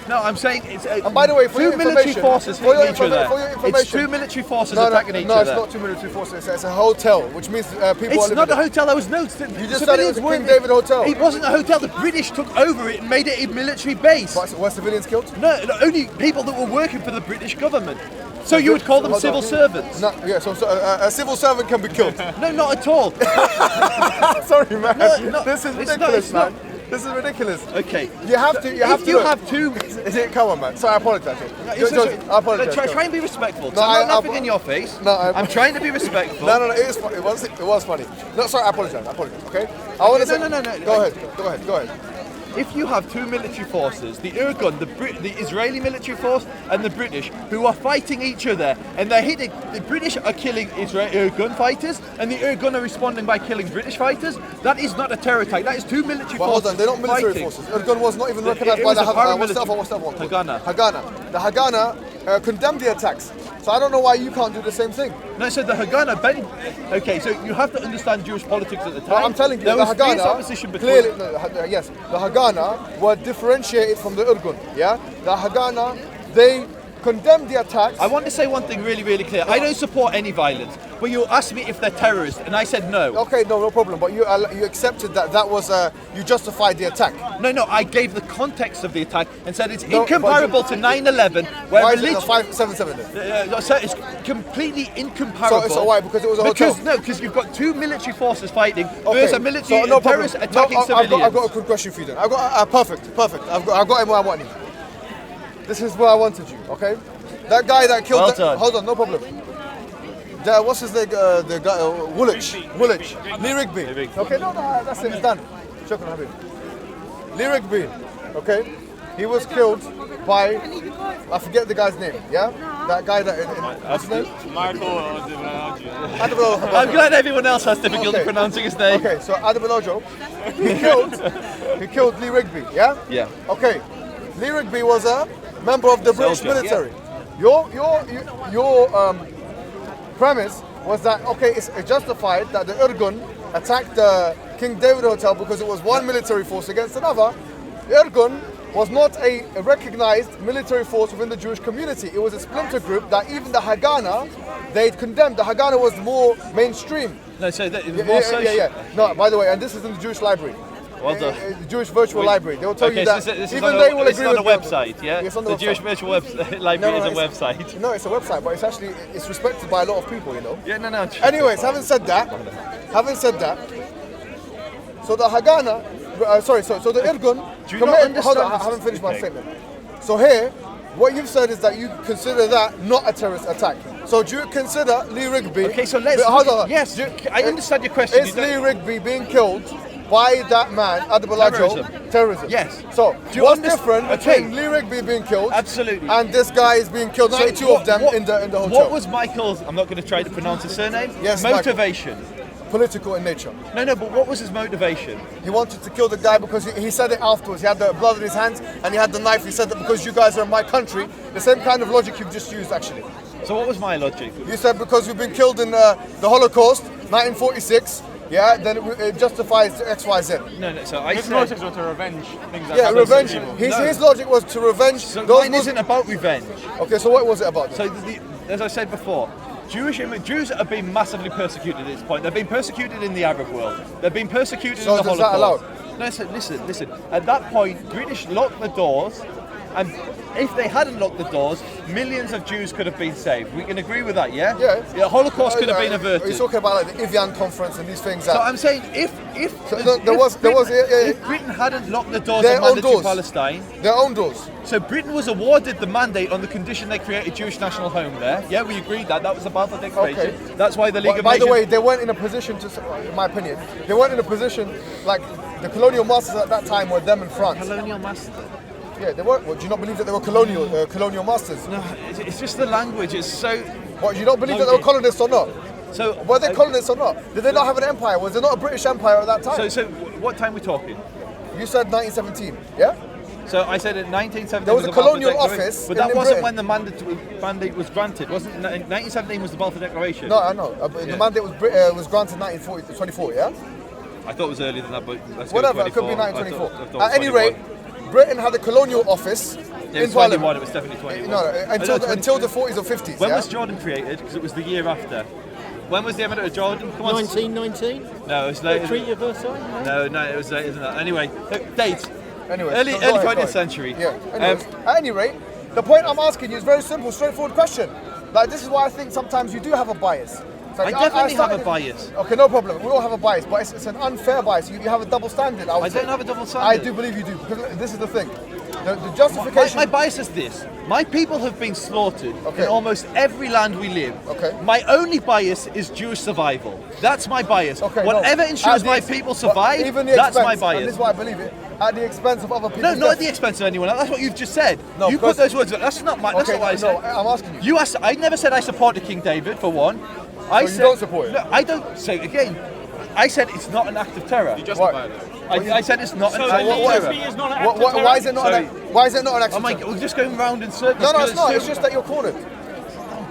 No, I'm saying it's And by the way, for two your military information, forces for your hitting each other. for your It's information- two military forces No, attacking each no, other. it's not two military forces. It's a hotel, which means people are It's living not a there. hotel. There was no. You just said it was a King David hotel. It wasn't a hotel. The British took over it and made it a military base. Were civilians killed? No, only people that were working for the British government. So you would call them Hold civil on. servants? No, yeah, so a civil servant can be killed. No, not at all. Sorry, man. No, this is it's ridiculous, not- man. This is ridiculous. Okay. You have to. You have If to. you look. have two. Come on, man. Sorry, I apologize. I apologize. Try and be respectful. No, I'm I- not laughing in your face. No, I'm trying to be respectful. No, it is funny. It was funny. No, sorry, I apologize. Okay. I want to say. No. Go ahead. If you have two military forces, the Irgun, the Israeli military force, and the British, who are fighting each other, and they're hitting, the British are killing Irgun fighters, and the Irgun are responding by killing British fighters, that is not a terror attack. That is two military But forces. hold on, they're not military fighting. forces. Irgun was not even recognized It by was the a paramilitary- what's that one? Haganah. Haganah. The Haganah condemned the attacks. So I don't know why you can't do the same thing. No, so the Haganah, okay, so you have to understand Jewish politics at the time. No, I'm telling you, there the was fierce Haganah opposition between. clearly, yes, the Haganah were differentiated from the Irgun. Yeah, the Haganah, they condemned the attacks. I want to say one thing really, really clear. I don't support any violence, but you asked me if they're terrorists, and I said no. Okay, no problem. But you accepted that was you justified the attack. No, I gave the context of the attack and said it's No, incomparable but to 9/11, where Why is it religion. a 577 then? So it's completely incomparable. So why? Because it was a hotel. Because you've got two military forces fighting Okay, versus a military so no terrorist problem. attacking civilians. I've got a good question for you then. I've got perfect. I've got him where I want him. This is where I wanted you. Okay, that guy that killed. Well done. Hold on, no problem. What's his name? The guy Woolwich. Lee Rigby. Okay, no, that's it. It's done. Shukran, Habib. Lee Rigby. Okay, he was killed by I forget the guy's name. Yeah, that guy that what's his name? Michael. I'm glad everyone else has difficulty Okay. pronouncing his name. Okay, so Adebayojo, he killed Lee Rigby, yeah? Yeah. Okay, Lee Rigby was a member of the British Soldier, military. Your premise was that, okay, it's justified that the Irgun attacked the King David Hotel because it was one military force against another. Irgun was not a recognized military force within the Jewish community. It was a splinter group that even the Haganah, they'd condemned. The Haganah was more mainstream. No, so that, it was more social. Yeah. No, by the way, and this is in the Jewish library. Well done. The Jewish virtual library. They will tell Okay, you so that this is even on they will agree on with a me on this. website, yeah? It's on the The website. Jewish Virtual Library is a website. No, it's a website, but it's actually respected by a lot of people, you know. Yeah, no. Anyways, having said that, so the Haganah, so the Irgun Do you not committed. Hold on, understand I haven't finished my okay. statement. So here, what you've said is that you consider that not a terrorist attack. So do you consider Lee Rigby? Okay, so let's. Hold on. Yes, I understand your question. Is Lee Rigby being killed by that man, Adebayojo, terrorism? Yes. So, Do you what's understand- different okay. between Lee Rigby being killed Absolutely. and this guy is being killed, 92 of them in the hotel? What was Michael's, I'm not going to try to pronounce his surname, Yes, Michael. motivation? Political in nature. No, but what was his motivation? He wanted to kill the guy because he said it afterwards. He had the blood in his hands and he had the knife. He said that because you guys are in my country, the same kind of logic you've just used actually. So what was my logic? You said because we've been killed in the Holocaust, 1946, yeah, then it justifies XYZ. No, so I His said... motives were to revenge things that Yeah, happened to revenge. people. His logic was to revenge So those mine isn't about revenge. Okay, so what was it about then? So, as I said before, Jews have been massively persecuted at this point. They've been persecuted in the Arab world. They've been persecuted So in the does that Holocaust. No, listen. At that point, British locked the doors, and if they hadn't locked the doors, millions of Jews could have been saved. We can agree with that, yeah? Yeah. The Holocaust could have been averted. You're talking about like the Evian conference and these things. So I'm saying if Britain hadn't locked the doors Their of own mandatory doors. Palestine, their own doors. so Britain was awarded the mandate on the condition they create a Jewish national home there. Yeah, we agreed that. That was the Balfour Declaration. Okay. That's why the League But of by Nations... the way, they weren't in a position to, in my opinion, they weren't in a position like the colonial masters at that time were them in France. Colonial master. Yeah, they weren't. Well, do you not believe that they were colonial masters? No, it's just the language. It's so... What, you don't believe that they were colonists or not? So Were they colonists or not? Did they not have an empire? Was there not a British empire at that time? So what time are we talking? You said 1917, yeah? So I said in 1917 There was a the Balfour colonial Declaration, office but in that wasn't Britain. when the mandate was granted. Wasn't 1917 was the Balfour Declaration? No, I know. The Yeah. mandate was granted 1924, yeah? I thought it was earlier than that, but let's Whatever, go it could be 24. 1924. I thought At any 21. rate, Britain had a colonial office It was in 21, Parliament. it was definitely 21. No, Oh, no, until the 40s or 50s. When yeah? was Jordan created? Because it was the year after. When was the Emirate of Jordan? Come on. 1919? No, it was later. Treaty of Versailles? No, it was later than that. Anyway, dates. Anyway, Early go ahead, 20th century. Yeah. Anyways, at any rate, the point I'm asking you is very simple, straightforward question. Like, this is why I think sometimes you do have a bias. So I definitely have a started- bias. Okay, no problem. We all have a bias, but it's an unfair bias. You have a double standard. I don't have a double I standard. do believe you do, because this is the thing. The justification. My bias is this. My people have been slaughtered Okay. in almost every land we live. Okay. My only bias is Jewish survival. That's my bias. Okay, Whatever no. ensures At my the- people but survive, even the that's my expense, and this bias. is why I believe it, at the expense of other people. No, not at the expense of anyone else. That's what you've just said. No, you because- put those words. That's not my. That's Okay, not what I said. no, I'm asking you. You asked. I never said I supported King David for one. I you said, don't support it? No, I don't. So again, I said it's not an act of terror. Right. I said it's not an So act of terror. LGB is not an act of terror? Why is it not? Sorry. Why is it not an act Oh of my terror? God, we're just going round in circles. No, because it's not. It's too just that you're cornered.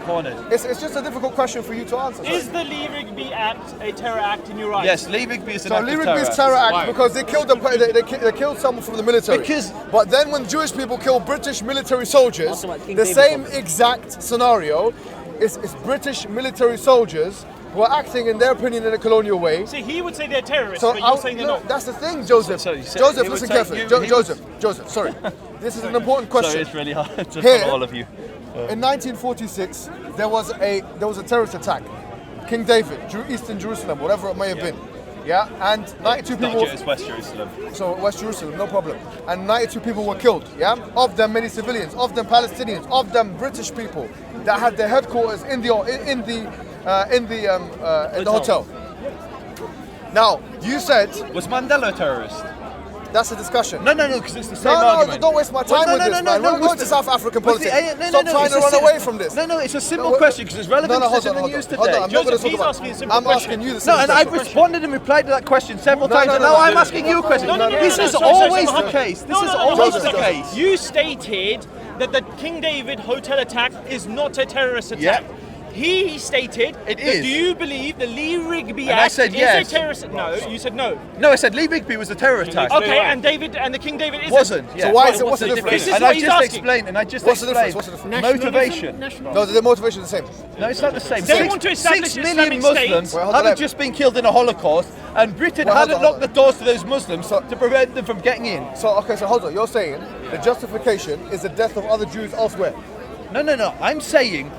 cornered. It's just a difficult question for you to answer. sir. Is the Lee Rigby Act a terror act in your eyes? Yes, Lee Rigby is an So act Lee of Rigby's terror. terror act because they killed they killed someone from the military. Because- but then when Jewish people kill British military soldiers, Also like King the David same Hospital. exact scenario is British military soldiers who are acting in their opinion in a colonial way. See, he would say they're terrorists, So but you're saying they're no, not. that's the thing, Joseph. So you said Joseph, he would listen take carefully. you- he Joseph, sorry. This is an important So question. it's really hard to Here- follow all of you. In 1946, there was a terrorist attack. King David, Eastern Jerusalem, whatever it may have been. Yeah, and 92 Not people. just West Jerusalem. So West Jerusalem, no problem. And 92 people were killed. Yeah, of them many civilians, of them Palestinians, of them British people that had their headquarters in the hotel. Now you said Was Mandela a terrorist? that's a discussion. No, because it's the same No, argument. don't waste my time with this, man. We're going was to the- South African was the- politics. no, Stop trying it's to a run sim- away from this. No, it's a simple No, question because it's relevant No, because it's in hold the on, news hold on. today. I'm not going to Joseph, talk he's about. asking a simple I'm question. asking you the No, same and I've question. responded and replied to that question several times, and no, now no, I'm no, asking you a question. No, This is sorry, always the Muhammad. case. This No, is no, always hold the on a second. case. You stated that the King David hotel attack is not a terrorist attack. Yeah. He stated, It that is. Do you believe the Lee Rigby And I Act said is yes. a terrorist? No, you said no. No, I said Lee Rigby was a terror attack. Okay, and the King David isn't. Wasn't. Yeah. So why is Right, it? What's the so difference? This is And what I he's just asking. explained. And I just What's the explained. difference? What's the difference? Motivation. No, the motivation is the same. No, it's not the same. They want to establish 6 an million Islamic Muslims state. Wait, hold on, hadn't let- just been killed in a Holocaust, and Britain Wait, hold hadn't on, locked the doors to those Muslims So- to prevent them from getting in. So hold on. You're saying the justification is the death of other Jews elsewhere. No. I'm saying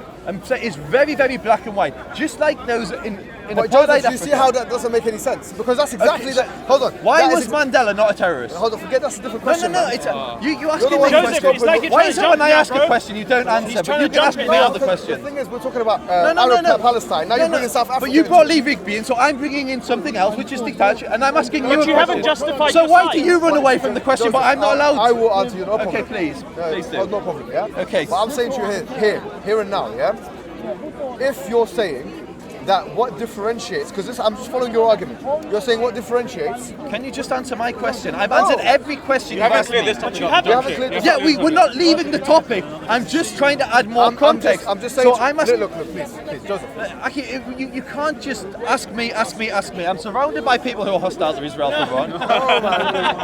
it's very, very black and white. Just like those in But apartheid Joseph, do you see Africa. how that doesn't make any sense? Because that's exactly Okay, that. Hold on. Why That was is- Mandela not a terrorist? Hold on, forget that's a different No, question. man. it's you You're asking the me one a who's Joseph, it's like you're Why trying is to it jump when I now, ask a bro? question you don't answer, but trying you to can jump ask me in the now. other The question? thing is, we're talking about No. Palestine. Now you're bringing South Africa. But you into brought it. Lee Rigby in, so I'm bringing in something else, which is detached, and I'm asking you a you question. haven't justified So your why side. do you run away from the question, but I'm not allowed I to? will answer you, no problem. Okay, please. Please do. No problem, yeah? Okay. But I'm saying to you here and now, yeah? If you're saying that what differentiates, because I'm just following your argument, you're saying what differentiates. Can you just answer my question? I've answered every question you've asked me. But you haven't. You haven't cleared this Yeah, up. we're not leaving the topic. I'm just trying to add more context. I'm just saying. So I'm asking. Look, please, Joseph. Okay, you can't just ask me. I'm surrounded by people who are hostile to Israel, for one.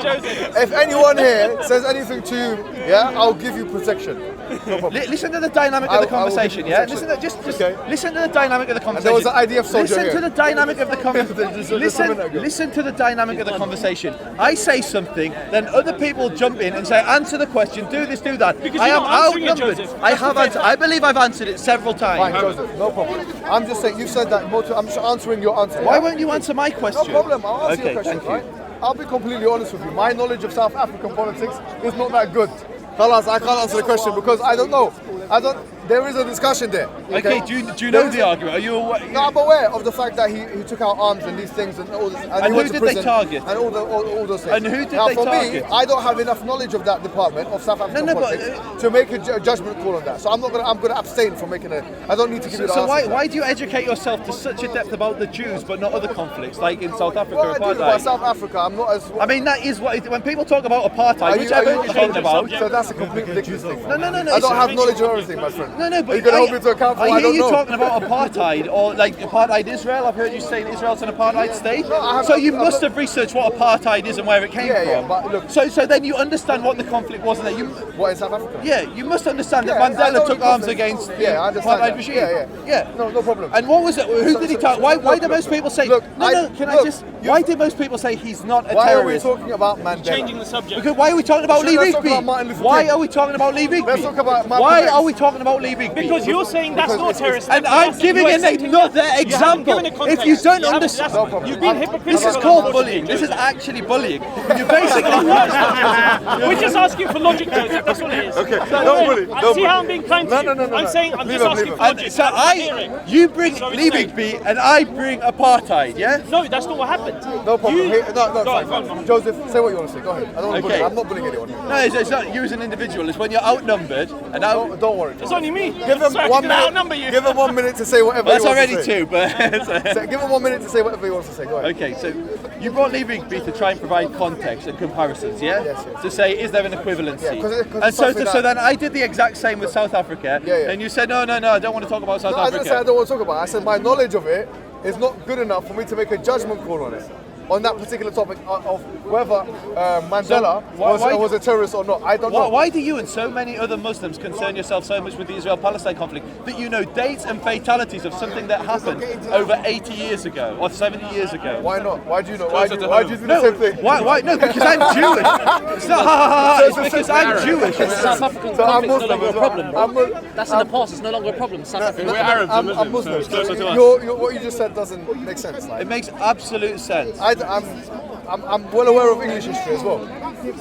Joseph, If anyone here says anything to you, yeah, I'll give you protection. No problem. Listen to the dynamic of the I will conversation, give you yeah? protection. Listen to, just Okay. listen to the dynamic of the conversation. there was an IDF soldier Listen here. to the dynamic of the Just a minute ago. listen to the dynamic of the conversation. I say something, then other people jump in and say, answer the question, do this, do that. Because I you're am not answering it, outnumbered. Joseph. I That's have the answered. I believe I've answered it several times. Fine, Joseph, no problem. I'm just saying, you said that, I'm just answering your answer. Why yeah? won't you answer my question? No problem, I'll answer Okay, your question, thank you. right? I'll be completely honest with you. My knowledge of South African politics is not that good. Khalas, I can't answer the question because I don't know. There is a discussion there. Okay, do you know the argument? Are you aware? No, I'm aware of the fact that he took out arms and these things and all this. And he who went to did they prison target? And all those things. And who did now, they for target? me, I don't have enough knowledge of that department of South African No, but, politics to make a judgment call on that. So I'm gonna abstain from making I don't need to give you the So answer. why, to that. why do you educate yourself to such a depth about the Jews but not other conflicts like in South Africa Well, or I do about apartheid? South Africa. I'm not as. I mean, that is what when people talk about apartheid, Are which you- I've are heard you- you talking about. So that's a completely ridiculous thing. No. I don't have knowledge of everything, my friend. No, but Are you going to hold me to account for I what I hear don't you know? talking about apartheid or like apartheid Israel. I've heard you saying Israel's an apartheid state. No, I have- so you I've must looked- have researched what apartheid is and where it came Yeah, from. yeah, but look- So then you understand what the conflict was, and that you. What, in South Africa? Yeah, you must understand Yeah, that I Mandela know took the arms conflict. against the Yeah, I understand apartheid that. regime. Yeah. No problem. And what was it? Who did he talk? Why look, do most look, people say? look, Can I look, just? you- Why do most people say he's not a Why are we terrorist? talking about Mandela? Changing the subject. Because why are we talking about Should Lee let's talk Rigby? about Martin Luther Why King. are we talking about Lee Rigby? Let's talk about Malcolm Why X. are we talking about Lee Rigby? Because you're saying that's Because not it's- terrorist. And that's- I'm giving you're an accepting another it. You haven't example. given a If context. you don't You haven't- understand, No problem. You've been hypocritical. this is called unfortunately, bullying. This is Joseph. actually bullying. You basically. We're just asking for logic, Joseph. That's what it is. Okay, don't bully, I don't see how bully. I'm being kind to No, you. no. I'm saying I'm Leave just him, asking leave for him. logic. So you bring Lee Rigby and I bring apartheid, yeah? No, that's not what happened. No problem. You- Hey, no, Go fine, on, fine. go on. Joseph, say what you want to say. Go ahead. I don't want to bully. Okay. I'm not bullying anyone. No, it's not you as an individual. It's when you're outnumbered and Don't worry. It's only me. Give him Sorry, 1 can I minute. outnumber you? Give him 1 minute to say whatever Well, that's he wants already to say. two, but. Give him 1 minute to say whatever he wants to say. Go ahead. Okay, so you brought Lee Rigby to try and provide context and comparisons, yeah? Yes. To say, is there an equivalency? Yeah, 'cause and it's something so that- then I did the exact same with South Africa, Yeah. and you said, no, I don't want to talk about South No, I didn't Africa. say I don't want to talk about it. I said my knowledge of it is not good enough for me to make a judgment call on it. On that particular topic of whether Mandela why- was a terrorist or not. I don't know. Why do you and so many other Muslims concern yourself so much with the Israel-Palestine conflict that you know dates and fatalities of something that happened over 80 years ago or 70 years ago? Why not? Why do you know? Why do you do the No, same thing? why? No, because I'm Jewish. It's not ha ha ha. It's because I'm Jewish. South African So I'm conflict's no Muslim longer a as well. problem, bro. I'm Mu- That's in the past. It's no longer a problem. South Africa. We're Arabs and I'm Muslims, so Muslim. it's closer to us. What you just said doesn't make sense. Like, It makes absolute sense. I'm well aware of English history as well.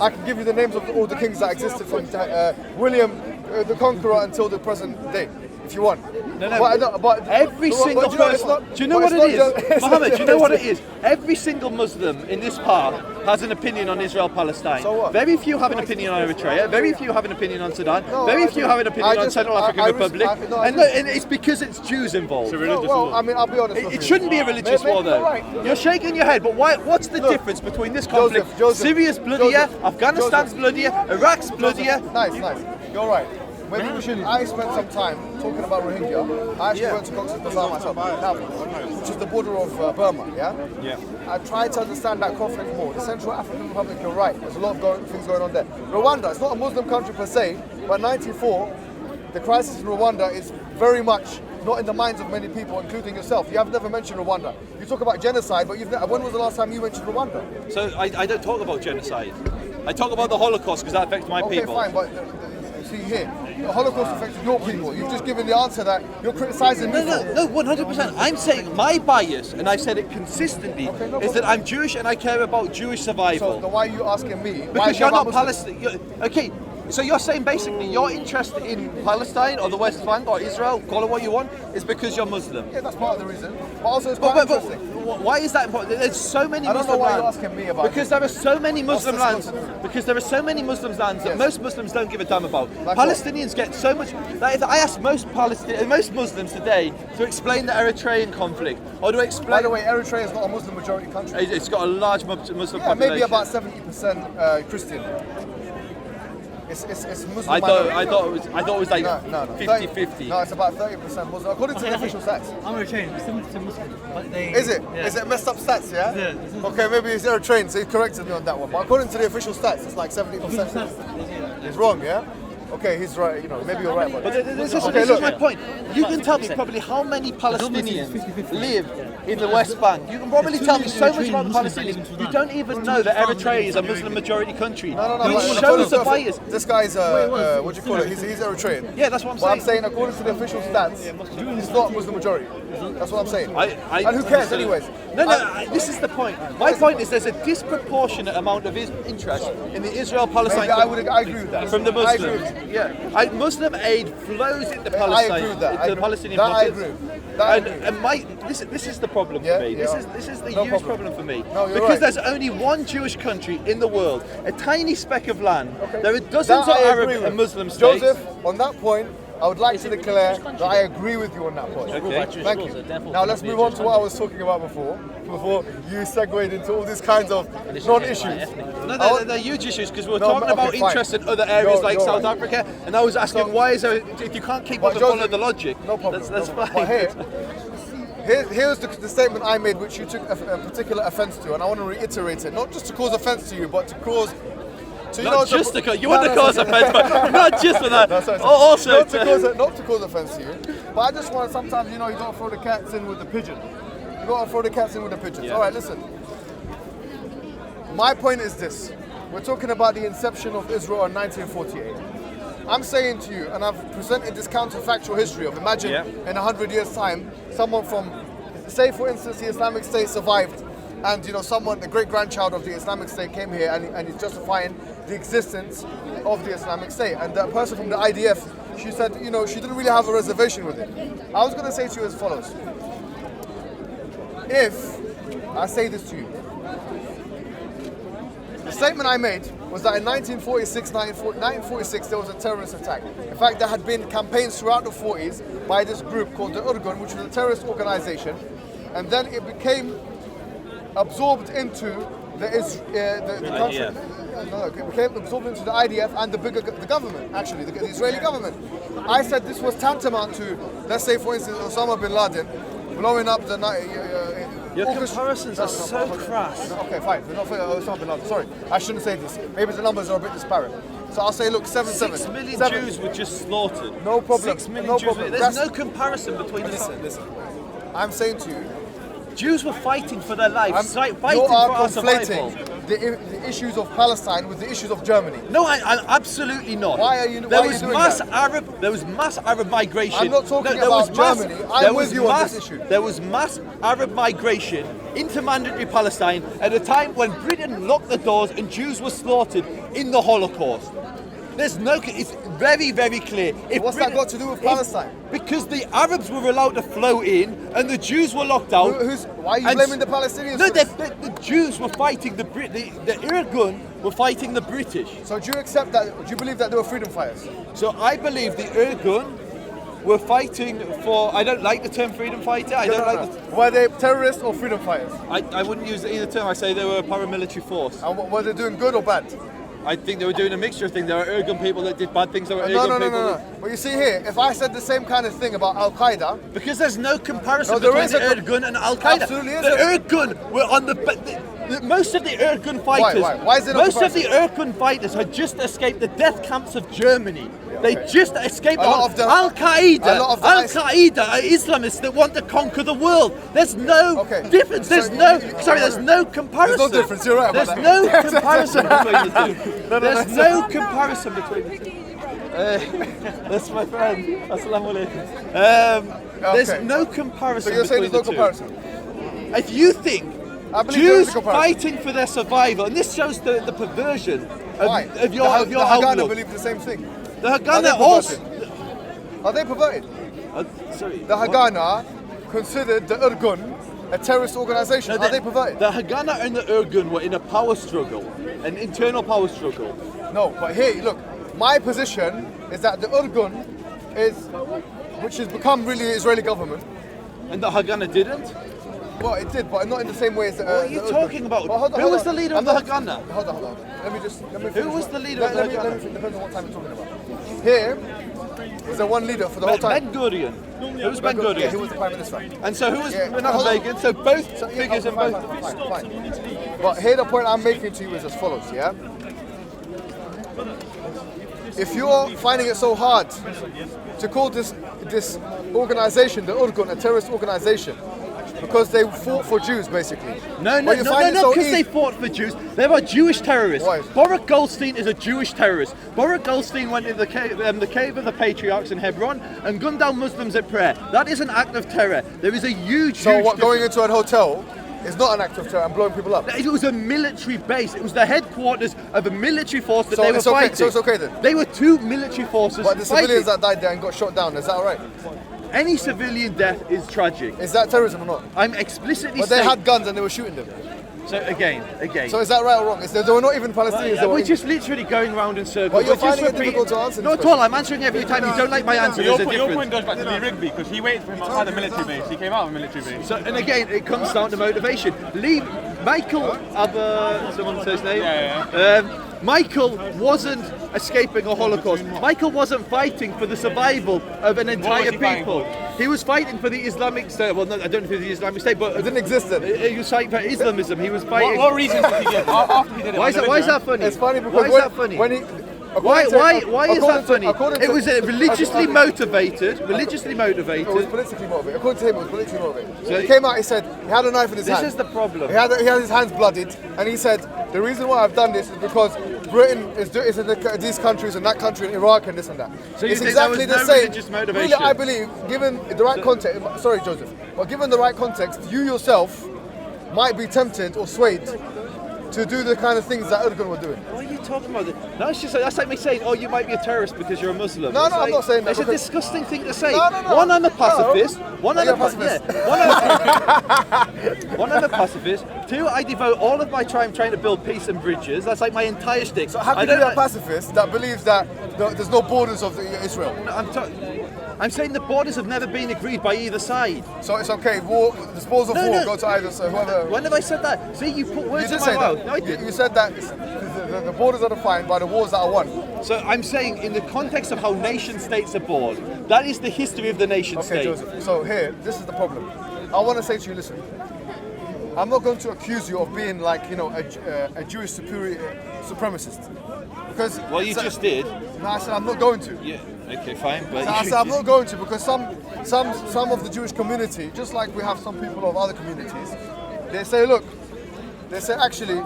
I can give you the names of all the kings that existed from William the Conqueror until the present day, if you want. But Every single do you know, it's person. not- Do you know but what it's it not is, just- Mohammed? Do you know what it is? Every single Muslim in this part has an opinion on Israel-Palestine. So what? Very few have an opinion on Eritrea. Very few have an opinion on Sudan. No, very I few do. have an opinion I on just- Central African I Republic. I And, look, and it's because it's Jews involved. Well, I mean, I'll be honest with you. It shouldn't be a religious Maybe war, though. you're right. You're shaking your head, but why? What's the Look, difference between this conflict? Joseph, Syria's bloodier, Joseph, Afghanistan's Joseph. bloodier, Iraq's bloodier. Nice. You're right. Maybe we should. I spent some time talking about Rohingya. I actually went to Cox's Bazar myself, now, which is the border of Burma. Yeah. I tried to understand that conflict more. The Central African Republic. You're right. There's a lot of things going on there. Rwanda. It's not a Muslim country per se, but '94, the crisis in Rwanda is very much not in the minds of many people, including yourself. You have never mentioned Rwanda. You talk about genocide, but when was the last time you mentioned Rwanda? So I don't talk about genocide. I talk about the Holocaust because that affects my Okay, people. fine, but see here, the Holocaust affected your people. You've just given the answer that you're criticizing me for. No, 100%. I'm saying my bias, and I've said it consistently, Okay, no is that problem. I'm Jewish and I care about Jewish So survival. then why are you asking me? Why Because you you're not about Palestine. Okay, so you're saying basically your interest in Palestine or the West Bank or Israel, call it what you want, is because you're Muslim. Yeah, that's part of the reason. But also it's quite But interesting. why is that important? There's so many I don't know Muslim why you're lands. asking me about Because it. there are so many Muslim this lands. got to do? Because there are so many Muslim lands that Yes. most Muslims don't give a damn about. Like Palestinians get so much. Like if I ask most Muslims today to explain the Eritrean conflict or to explain. By the way, Eritrea is not a Muslim majority country. It's got a large Muslim Yeah, population. maybe about 70% Christian. It's Muslim. I minority. thought it was like No. 50-50. No, it's about 30% Muslim, according to the official stats. I'm Eritrean, it's 70% Muslim. But they, Is it? Yeah. Is it messed up stats, yeah? Yeah. Okay, maybe it's Eritrean, so he corrected me on that one. But according to the official stats, it's like 70%. He's wrong, yeah? Okay, he's right, maybe you're right about But that. this Okay, is look. my point. You can tell me probably how many Palestinians live in the West Bank. You can probably tell me so much about the Palestinians. You don't even know that Eritrea is a Muslim majority country. No. Which but shows the according bias. to- This guy's, what do you call it? He's Eritrean. Yeah, that's what I'm But I'm saying. saying, according to the official stats, it's not Muslim majority. That's what I'm saying. And who cares, anyways? No, this is the point. My point is there's a disproportionate amount of interest in the Israel-Palestine Maybe I agree with that. from the I agree with Muslims. Yeah, Muslim aid flows into I Palestine, agree with that. into the Palestinian That I pockets. agree with. That I agree. And this is the problem Yeah, for me. yeah. This is the No huge problem. problem for me. No, you're because right. there's only one Jewish country in the world, a tiny speck of land. Okay. There are dozens That of I Arab agree and with. Muslim states. Joseph, on that point, I would like to declare that I agree with you on that point. Okay. Thank you. Now let's move on to what I was talking about before you segued into all these kinds of non-issues. No, they're huge issues because we're No, talking okay, about fine. interests in other areas You're like South right. Africa, and I was asking why is there, if you can't keep up But and follow Joseph, the logic, no problem. that's no problem. fine. But here's the statement I made, which you took a particular offence to, and I want to reiterate it, not just to cause offence to you, but to cause. To, Not just to cause, you want to cause offence, but not just for that. No, sorry. Also, not to cause offence to you, but I just want sometimes you got to throw the cats in with the pigeon. You got to throw the cats in with the pigeons. Yeah. All right, listen. My point is this: we're talking about the inception of Israel in 1948. I'm saying to you, and I've presented this counterfactual history of imagine in 100 years' time, someone from, say for instance, the Islamic State survived, and someone, the great-grandchild of the Islamic State came here and is justifying the existence of the Islamic State. And that person from the IDF, she said, she didn't really have a reservation with it. I was going to say to you as follows. If, I say this to you, the statement I made was that in 1946 there was a terrorist attack. In fact, there had been campaigns throughout the 40s by this group called the Irgun, which was a terrorist organization, and then it became absorbed into the country. IDF. No, it became absorbed into the IDF and the government, actually, the Israeli government. I said this was tantamount to, let's say, for instance, Osama bin Laden blowing up the your comparisons are so crass. Okay, fine. They're not for Osama bin Laden. Sorry, I shouldn't say this. Maybe the numbers are a bit disparate. So I'll say, look, 7. 6 million Jews were just slaughtered. No problem. 6 million No Jews. problem. There's no comparison between the Listen. I'm saying to you, Jews were fighting for their lives, fighting you for are our survival. conflating the issues of Palestine with the issues of Germany. No, I absolutely not. Why are you? There why are was you doing mass that? Arab. There was mass Arab migration. I'm not talking there about was mass- Germany. there I'm was with you on mass- this issue. There was mass Arab migration into mandatory Palestine at a time when Britain locked the doors and Jews were slaughtered in the Holocaust. It's very, very clear. What's that got to do with Palestine? Because the Arabs were allowed to flow in and the Jews were locked out. Why are you blaming the Palestinians? No, for this? the Jews were fighting the Irgun were fighting the British. So do you accept that? Do you believe that they were freedom fighters? So I believe the Irgun were fighting for. I don't like the term freedom fighter. I don't like. Were they terrorists or freedom fighters? I wouldn't use either term. I say they were a paramilitary force. And were they doing good or bad? I think they were doing a mixture of things. There were Irgun people that did bad things. There were No. Irgun people. But you see here, if I said the same kind of thing about Al Qaeda, Because there's no comparison No, there between is the a Irgun and Al Qaeda. Absolutely is The a- Irgun were on most of the Irgun fighters. Why is there no most of the comparison? Irgun fighters had just escaped the death camps of Germany. They just escaped A lot of them- Al Qaeda. a lot of the Al Qaeda are Islamists that want to conquer the world. There's no difference. There's there's no comparison. There's no difference, you're right about There's that. no comparison between the two. There's that's- no comparison between the two. That's my friend. Assalamu alaikum. There's Okay. no comparison. so you're saying there's no between the two. comparison? If you think I believe there is Jews a comparison. fighting for their survival, and this shows the perversion Why? of your the Haganah outlook. believe the same thing. The Are they Haganah also. Are they perverted? Sorry. The Haganah considered the Irgun a terrorist organization. Are they perverted? The Haganah and the Irgun were in a power struggle, an internal power struggle. No, but here, look, my position is that the Irgun which has become really the Israeli government. And the Haganah didn't? Well, it did, but not in the same way as the What are you the Irgun. talking about? Well, hold on, Who hold was on. the leader I'm of the not- Haganah? Hold on. Let me finish. was the leader of the Haganah? Depends on what time you're talking about. Here is the one leader for the whole time. Ben Gurion. Who was Ben Yeah, he Gurion? was the prime minister. And so who was Yeah, Menachem hold on. Begin? So both figures in both. Fine. But here the point I'm making to you is as follows, yeah? If you're finding it so hard to call this organization, the Irgun, a terrorist organization, because they fought for Jews, basically. No, But you find it so because they easy- fought for Jews. They were Jewish terrorists. Why? Baruch Goldstein is a Jewish terrorist. Baruch Goldstein went in the cave of the patriarchs in Hebron and gunned down Muslims at prayer. That is an act of terror. There is a huge. So huge what, going difference. into a hotel is not an act of terror and blowing people up? It was a military base. It was the headquarters of a military force that So they were it's okay- fighting. so it's okay then? They were two military forces But the fighting. civilians that died there and got shot down, is that alright? Any civilian death is tragic. Is that terrorism or not? I'm explicitly But they saying. had guns and they were shooting them. So again. So is that right or wrong? They were not even Palestinians. They were We're just literally going round in circles. Well, you're We're just finding it repeating- difficult to answer Not this at all. I'm answering every time. You don't like my answer. There's a Your difference. point goes back to Lee Rigby because he waited for him outside the military base. He came out of a military base. So, and again, it comes down to motivation. Michael, someone says his name. Michael wasn't escaping a Holocaust. Michael wasn't fighting for the survival of an entire he fighting people. He was fighting for the Islamic State. Well, no, I don't know if it was the Islamic State, but It didn't exist then. he was fighting for Islamism. He was fighting. What reasons did he give after he did it? Why is that funny? It's funny because why is that funny? when he. Why is that funny? According It to- was religiously motivated. Religiously It was motivated. politically motivated. According to him, it was politically motivated. So he came out. He said he had a knife in his This hand. is the problem. He had his hands bloodied, and he said the reason why I've done this is because Britain is in these countries and that country in Iraq and this and that. So you it's think there exactly was the no same. religious motivation? Really, I believe, given the right context. Sorry, Joseph, but given the right context, you yourself might be tempted or swayed to do the kind of things that Erdogan were doing. What are you talking about? No, it's just that's like me saying, "Oh, you might be a terrorist because you're a Muslim." No, It's I'm not saying that It's a because- disgusting thing to say. No. One, I'm a pacifist. One, I'm You're a a pacifist. One, I'm a pacifist. Two, I devote all of my time trying to build peace and bridges. That's like my entire shtick. So how I can you don't be a pacifist that believes that there's no borders of Israel? I'm saying the borders have never been agreed by either side. So it's okay. War, the spoils of war go to either side. Whoever. When have I said that? See, you put You words did in my say mouth. that. No, I didn't. You said that the borders are defined by the wars that are won. So I'm saying, in the context of how nation states are born, that is the history of the nation Okay, state. Joseph. So here, this is the problem. I want to say to you, listen. I'm not going to accuse you of being like a Jewish supremacist, because Well, you just did. No, I said I'm not going to. Yeah. Okay, fine. But I said I'm not going to because some of the Jewish community, just like we have some people of other communities, they say, look, they say actually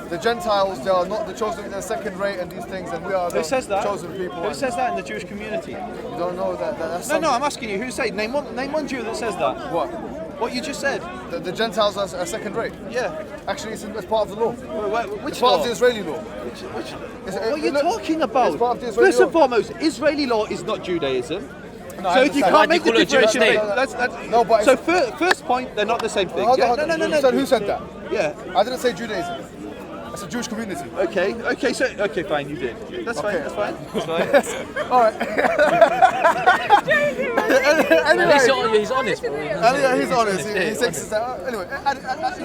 the Gentiles, they are not the chosen, they're second rate and these things, and we are the Who says that? chosen people. Who says that in the Jewish community? You don't know that's No, I'm asking you. Who said? Name one Jew that says that. What? What you just said. The Gentiles are second rate. Yeah. Actually, it's part of the law. Which It's part law? of the Israeli law. What are you talking about? It's part of the Israeli First and law. foremost, Israeli law is not Judaism. No, I So if you understand. can't make the Why do you call it a Jewish differentiation, state? No, but so first point, they're not the same thing. Hold Yeah? on, No. You said who said that? Yeah. I didn't say Judaism. It's a Jewish community. Okay, fine, you did. That's fine, Okay. that's fine. That's fine. All right. Anyway, He's honest, bro. he's honest. He thinks that. Anyway,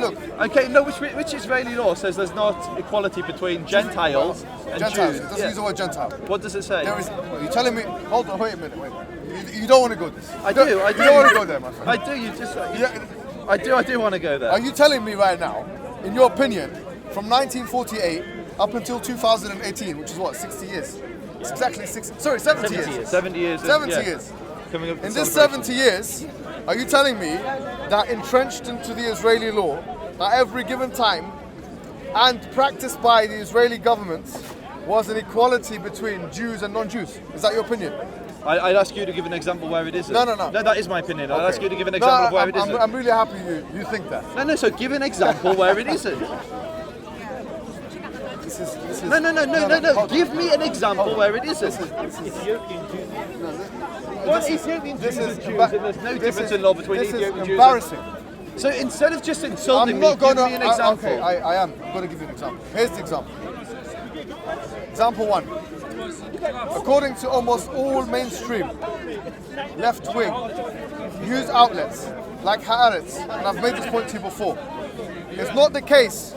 look, Okay, no, which Israeli law says there's not equality between Gentiles and Gentiles. Jews? It doesn't use the word Gentile. What does it say? There is. You're telling me? Hold on. Wait a minute. Wait. You don't want to go this. I do. You don't want to go there, my friend. I do. You just. Yeah. I do want to go there. Are you telling me right now, in your opinion, from 1948 up until 2018, which is what, 60 years? It's exactly 70 years. 70 years. 70 yeah. years. Coming up to In this celebration. 70 years, are you telling me that entrenched into the Israeli law at every given time and practiced by the Israeli government was an equality between Jews and non-Jews? Is that your opinion? I'd ask you to give an example where it isn't. No. No, that is my opinion. I'd Okay. ask you to give an example of where it isn't. I'm really happy you think that. No, so give an example where it isn't. This is No. Hold on. Give me an example where it isn't. What Ethiopian Jews and Jews, and there's no difference in law between Ethiopian This Jews. is embarrassing. So instead of just insulting I'm me, not going give to. me an example. Okay, I am going to give you an example. Here's the example. Example one. According to almost all mainstream left-wing news outlets like Haaretz, and I've made this point to you before, it's not the case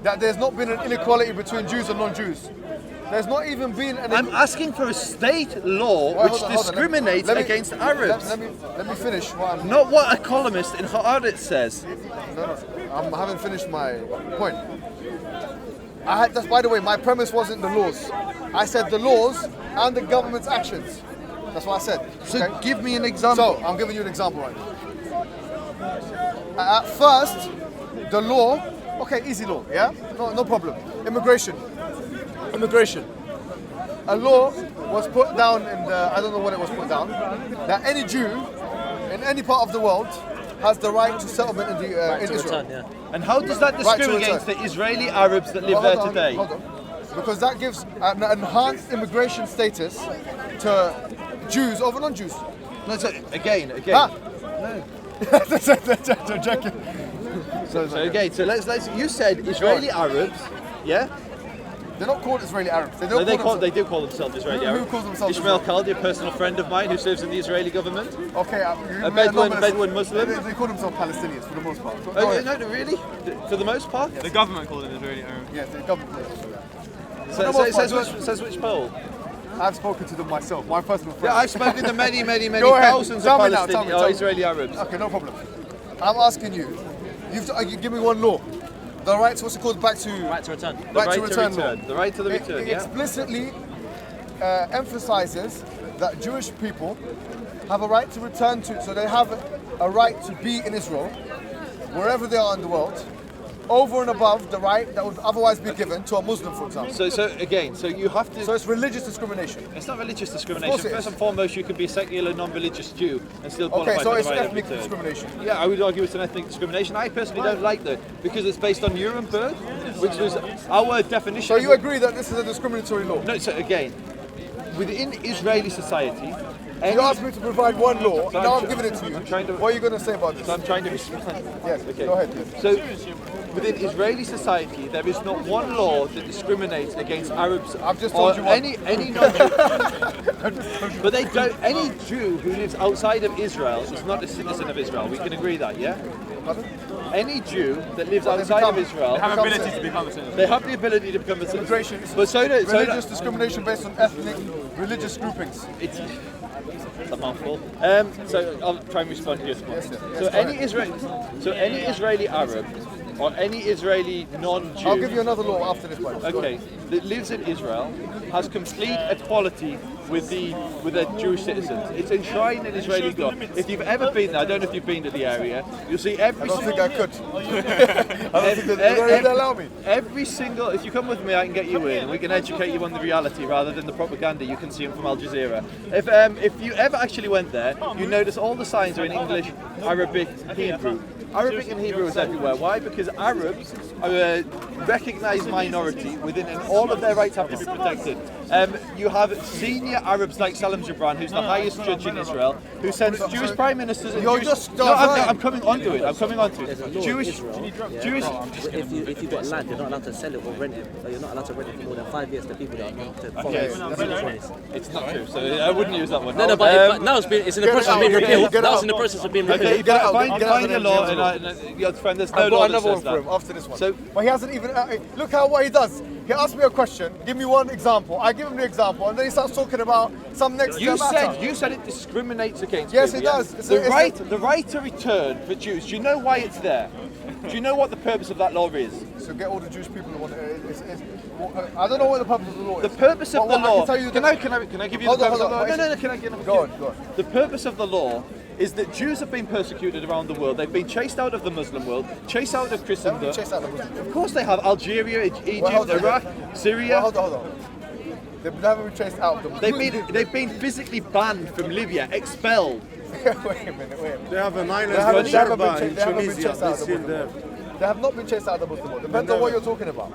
that there's not been an inequality between Jews and non-Jews. There's not even been an. I'm asking for a state law Wait, which hold on. discriminates Let me- against Arabs. Let me finish what I'm. Not what a columnist in Haaretz says. No, I haven't finished my point. That's, by the way, my premise wasn't the laws. I said the laws and the government's actions. That's what I said. So okay? give me an example. So I'm giving you an example right now. At first, the law, okay, easy law, yeah? No problem. Immigration. A law was put down in the, I don't know when it was put down, that any Jew in any part of the world has the right to settlement in Israel. And how does that Right to discriminate against the Israeli Arabs that live Well, there today? Hold on. Because that gives an enhanced immigration status to Jews over non-Jews. No, so again. Ah. No. They're joking. So again, so let's. You said Israeli Arabs, yeah? They're not called Israeli Arabs. They No, don't call they do call themselves Israeli Who Arabs. calls themselves Ishmael Israeli? Kaldi, a personal friend of mine who serves in the Israeli government. Okay, A Bedouin Muslim. They call themselves Palestinians for the most part. Go Oh, ahead. no, really? For the most part? The government called them Israeli Arab. Yes, the government. So, the most part, says which poll? I've spoken to them myself, my personal friend. Yeah, I've spoken to many Go ahead. thousands Tell of me now, Palestinian tell me. Israeli Arabs. Okay, no problem. I'm asking you. You give me one law. The right to what's it called? Back to Right to return. The right to return law. The right to the return, It yeah. explicitly emphasizes that Jewish people have a right to return to, so they have a right to be in Israel, wherever they are in the world, over and above the right that would otherwise be given to a Muslim, for example. So again, so you have to. So it's religious discrimination. It's not religious Of discrimination. course it First is. and foremost, you could be a secular, non-religious Jew and still qualify Okay, so for it's the right of ethnic return. discrimination. Yeah, I would argue it's an ethnic discrimination. I personally don't like that because it's based on Nuremberg, which was our definition. So of- you agree that this is a discriminatory law? No, so again, within Israeli society, any, You asked me to provide one law, So and now I'm I'm giving it to you. I'm trying to- What are you going to say about this? so I'm trying to respond. Yes, Okay. go ahead. Yes. So, within Israeli society, there is not one law that discriminates against Arabs I've just or told you one. any non-Jew. But they don't. Any Jew who lives outside of Israel is not a citizen of Israel. We can agree that, yeah. Pardon? Any Jew that lives they outside of become- Israel, They have Becomes ability a- to become a citizen. they have the ability to become a citizen. Immigration. But so do Religious discrimination based on ethnic, religious groupings. It's a mouthful. So I'll try and respond to your response. Yes, So go any ahead. any Israeli Arab or any Israeli non-Jew. I'll give you another law after this one. Okay, that lives in Israel has complete equality with the Jewish citizens. It's enshrined in Israeli law. If you've ever been there, I don't know if you've been to the area, you'll see I every don't think single. I could. I don't think they allow me. Every single, if you come with me, I can get you in. We can educate you on the reality rather than the propaganda you can see from Al Jazeera. If you ever actually went there, you notice all the signs are in English, Arabic, Hebrew. Arabic and Hebrew is everywhere. Why? Because Arabs are a recognised minority within, and all of their rights have to be protected. You have senior Arabs like Salam Gibran, who's the highest judge in Israel, who sends Jewish prime ministers and You're Jewish. just No, diverting. I'm coming onto it. I'm coming onto There's a it. law Jewish, in Israel, Jewish. if you've got land, you're not allowed to sell it or rent it. Or you're not allowed to rent it for more than 5 years to people that are not to foreigners. It's not true, so I wouldn't use that one. No, but now it's in the process of being Get repealed. out. Now it's in the process of being Okay, repealed. you Get out, find get out of a the law, James and your friend, there's no I've law got that another one says for him that. after this one. So- but he hasn't even. Look how what he does. He asks me a question. Give me one example. I give him the example, and then he starts talking about some next You matter. said it discriminates against Yes, people, it yeah? does. It's The right to return for Jews. Do you know why it's there? Do you know what the purpose of that law is? So get all the Jewish people who want. I don't know what the purpose of the law is. The purpose of But the what I law. can tell you Can I give you Hold the on, purpose hold of the on. law? No. Can I give? Go on. The purpose of the law is that Jews have been persecuted around the world. They've been chased out of the Muslim world, chased out of They haven't Christendom. been chased out of the Muslims. Of course they have. Algeria, Egypt, Well, hold on. Iraq, Syria. Hold on. They haven't been chased out of the Muslims. They've been physically banned from Libya, expelled. Wait a minute. They have an They island haven't, called they haven't been Sharba in chased, they haven't been Tunisia. chased out They're of the still Muslim there. world. They have not been chased out of the Muslim world. Depends on what you're talking about.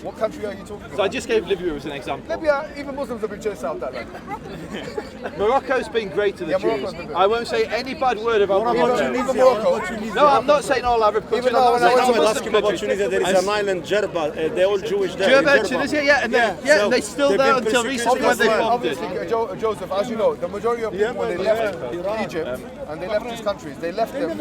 What country are you talking about? So I just gave Libya as an example. Libya, even Muslims have been chased out of that land. Morocco's been great to the Yeah, Jews. Morocco's been good. I won't say any bad word about Morocco. Even Morocco. No, I'm not saying all Arab countries. Even though when I I'm went saying to all I Muslim asked him about countries. Tunisia. There is an island, Jerba. They're all Jewish there. in Jerba, Jerba. Tunisia, yeah, and so they're still they've there been until persecuted. recently when they bombed it. Obviously, Joseph, as you know, the majority of people, when they left Egypt and they left these countries, they left them,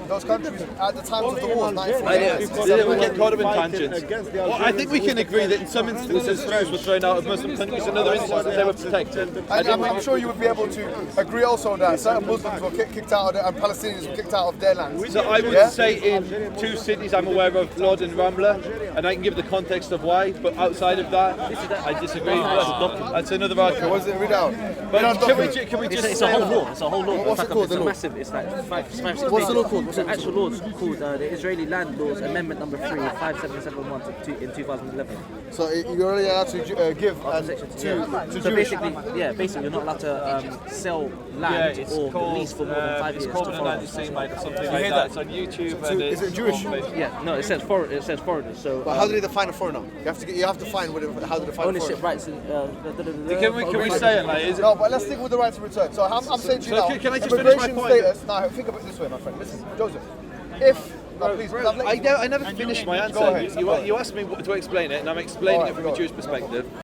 those countries at the times of the wars, 1948. We get caught up in tangents. Well, I think we can agree that in some instances Jews were thrown out of Muslim countries, in other instances they were protected. And I'm sure you would be able to agree also that certain Muslims were kicked out of and Palestinians were kicked out of their lands. So I would Yeah? say in two cities I'm aware of, Lod and Ramla, and I can give the context of why, but outside of that, I disagree. That's another argument. What is it? Read out. But Read out can we just It's a whole law. It's a whole law. What's it called, the law? Massive. It's like five, 6 What's the law pages. called? It's an actual law. It's called the Israeli Land Laws Amendment Number 3, 5771 in 2011. So you're only allowed to give Section two, to so Jewish. basically, you're not allowed to sell land or lease for more than 5 years It's called to an foreigners. anti-Semite or something like that. It's on YouTube. And Is it Jewish? Yeah, no, it says foreigners. So But how do they define a foreigner? You have to find how to define a ownership foreigner. rights. Can we say it like? Is it, No, but let's stick with the right to return. So I'm saying to you So now, can I just finish my immigration point? status. Now think of it this way, my friend. Listen, Joseph. If No, please, I've let you- I never finished my Go answer. ahead. You asked me to explain it, and I'm explaining it from a Jewish perspective.